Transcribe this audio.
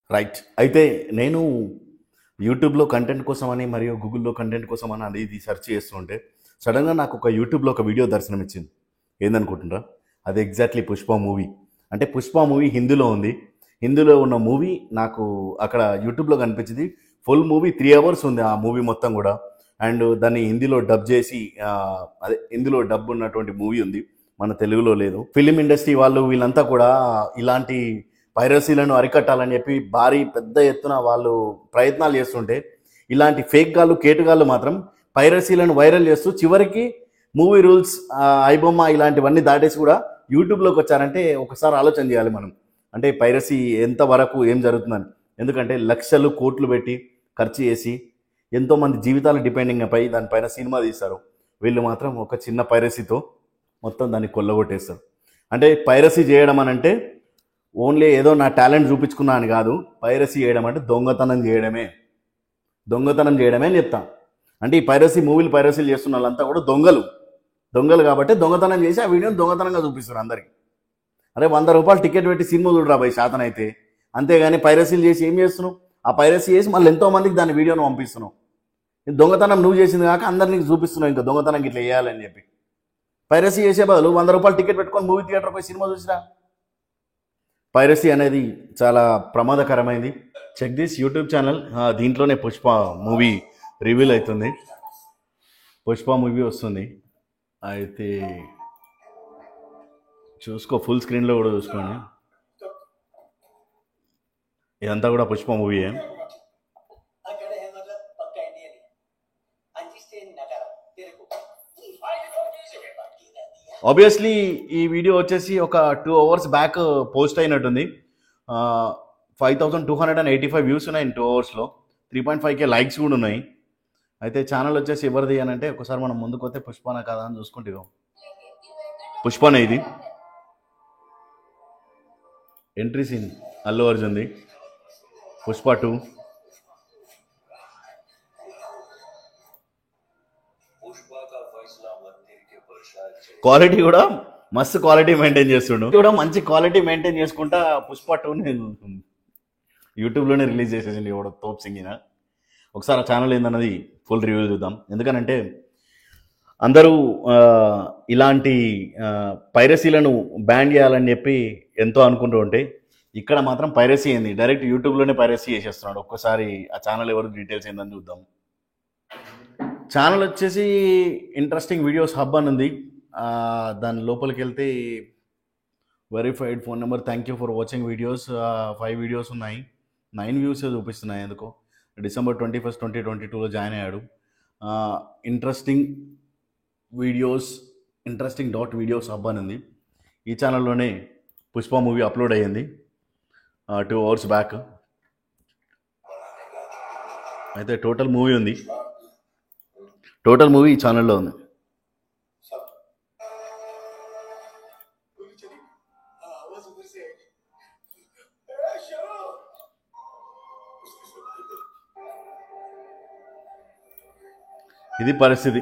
Right. అయితే నేను యూట్యూబ్‌లో కంటెంట్ కోసమని మరియు గూగుల్‌లో కంటెంట్ కోసమని అది ఇది సెర్చ్ చేస్తుంటే సడెన్‌గా నాకు ఒక యూట్యూబ్‌లో ఒక వీడియో దర్శనమిచ్చింది. ఏందనుకుంటున్నారా? అది ఎగ్జాక్ట్‌లీ 'పుష్ప' మూవీ. అంటే 'పుష్ప' మూవీ హిందీలో ఉంది. హిందీలో ఉన్న మూవీ నాకు అక్కడ యూట్యూబ్‌లో కనిపించింది. ఫుల్ మూవీ 3 అవర్స్ ఉంది ఆ మూవీ మొత్తం గూడా. అండ్ దాన్ని హిందీలో డబ్ చేసి అదే హిందీలో డబ్ ఉన్నటువంటి మూవీ ఉంది. మన తెలుగులో లేదు. ఫిల్మ్ ఇండస్ట్రీ వాళ్ళు వీళ్ళంతా కూడా ఇలాంటి పైరసీలను అరికట్టాలని చెప్పి భారీ పెద్ద ఎత్తున వాళ్ళు ప్రయత్నాలు చేస్తుంటే ఇలాంటి ఫేక్ గాళ్ళు కేటుగాళ్ళు మాత్రం పైరసీలను వైరల్ చేస్తూ చివరికి మూవీ రూల్స్ ఐబొమ్మ ఇలాంటివన్నీ దాటేసి కూడా యూట్యూబ్లోకి వచ్చారంటే ఒకసారి ఆలోచన చేయాలి మనం. అంటే పైరసీ ఎంత వరకు ఏం జరుగుతుందని. ఎందుకంటే లక్షలు కోట్లు పెట్టి ఖర్చు చేసి ఎంతోమంది జీవితాలు డిపెండింగ్ పై దానిపైన సినిమా తీస్తారు. వీళ్ళు మాత్రం ఒక చిన్న పైరసీతో మొత్తం దాన్ని కొల్లగొట్టేస్తారు. అంటే పైరసీ చేయడం అని అంటే ఓన్లీ ఏదో నా టాలెంట్ చూపించుకున్నా అని కాదు. పైరసీ చేయడం అంటే దొంగతనం చేయడమే. దొంగతనం చేయడమే అని చెప్తాం. అంటే ఈ పైరసీ మూవీలు పైరసీలు చేస్తున్న వాళ్ళంతా కూడా దొంగలు కాబట్టి దొంగతనం చేసి ఆ వీడియోని దొంగతనంగా చూపిస్తారు అందరికి. అరే ₹100 టికెట్ పెట్టి సినిమా చూడరా భయ్ శాతం అయితే. అంతేగాని పైరసీలు చేసి ఏం చేస్తున్నావు? ఆ పైరసీ చేసి మళ్ళీ ఎంతో మందికి దాని వీడియోను పంపిస్తున్నావు. దొంగతనం నువ్వు చేసింది కాక అందరికి చూపిస్తున్నావు ఇంకా దొంగతనం ఇట్లా వేయాలని చెప్పి. పైరసీ చేసే బదులు ₹100 టికెట్ పెట్టుకొని మూవీ థియేటర్ పోయి సినిమా చూసిరా. పైరసీ అనేది చాలా ప్రమాదకరమైంది. Check this YouTube channel. దీంట్లోనే 'పుష్ప' మూవీ రివీల్ అవుతుంది. 'పుష్ప' మూవీ వస్తుంది. అయితే చూసుకో, ఫుల్ స్క్రీన్లో కూడా చూసుకోండి. ఇదంతా కూడా 'పుష్ప' మూవీయే. ఆబ్వియస్లీ ఈ వీడియో వచ్చేసి ఒక 2 అవర్స్ బ్యాక్ పోస్ట్ అయినట్టుంది. 5285 వ్యూస్ ఉన్నాయి 2 అవర్స్లో. 3.5K లైక్స్ కూడా ఉన్నాయి. అయితే ఛానల్ వచ్చేసి ఎవరిది అని అంటే ఒకసారి మనం ముందుకు వస్తే పుష్పనా కదా అని చూసుకుంటే పుష్పనే ఇది. ఎంట్రీ సీన్ అల్లు అర్జున్ది. పుష్ప 2. క్వాలిటీ కూడా మస్తు క్వాలిటీ మెయింటైన్ చేస్తుండు. కూడా మంచి క్వాలిటీ మెయింటైన్ చేసుకుంటా పుష్ప 2ని యూట్యూబ్లోనే రిలీజ్ చేసేసింది ఎవడో తోప్ సింగిన. ఒకసారి ఆ ఛానల్ ఏందన్నది ఫుల్ రివ్యూ చూద్దాం. ఎందుకనంటే అందరూ ఇలాంటి పైరసీలను బ్యాన్ చేయాలని చెప్పి ఎంతో అనుకుంటూ ఉంటే ఇక్కడ మాత్రం పైరసీ ఏంది, డైరెక్ట్ యూట్యూబ్లోనే పైరసీ చేసేస్తున్నాడు. ఒక్కసారి ఆ ఛానల్ ఎవరు డీటెయిల్స్ ఏందని చూద్దాం. ఛానల్ వచ్చేసి ఇంట్రెస్టింగ్ వీడియోస్ హబ్ అని ఉంది. దాని లోపలికి వెళ్తే verified phone number, thank you for watching videos, 5 videos ఉన్నాయి. 9 వ్యూస్ చూపిస్తున్నాయి ఎందుకో. December 21, 2022లో జాయిన్ అయ్యాడు. ఇంట్రెస్టింగ్ వీడియోస్ హబ్ అని ఉంది. ఈ ఛానల్లోనే 'పుష్ప' మూవీ అప్లోడ్ అయ్యింది 2 అవర్స్ బ్యాక్. అయితే టోటల్ మూవీ ఉంది. టోటల్ మూవీ ఈ ఛానల్లో ఉంది. ఇది పరిస్థితి.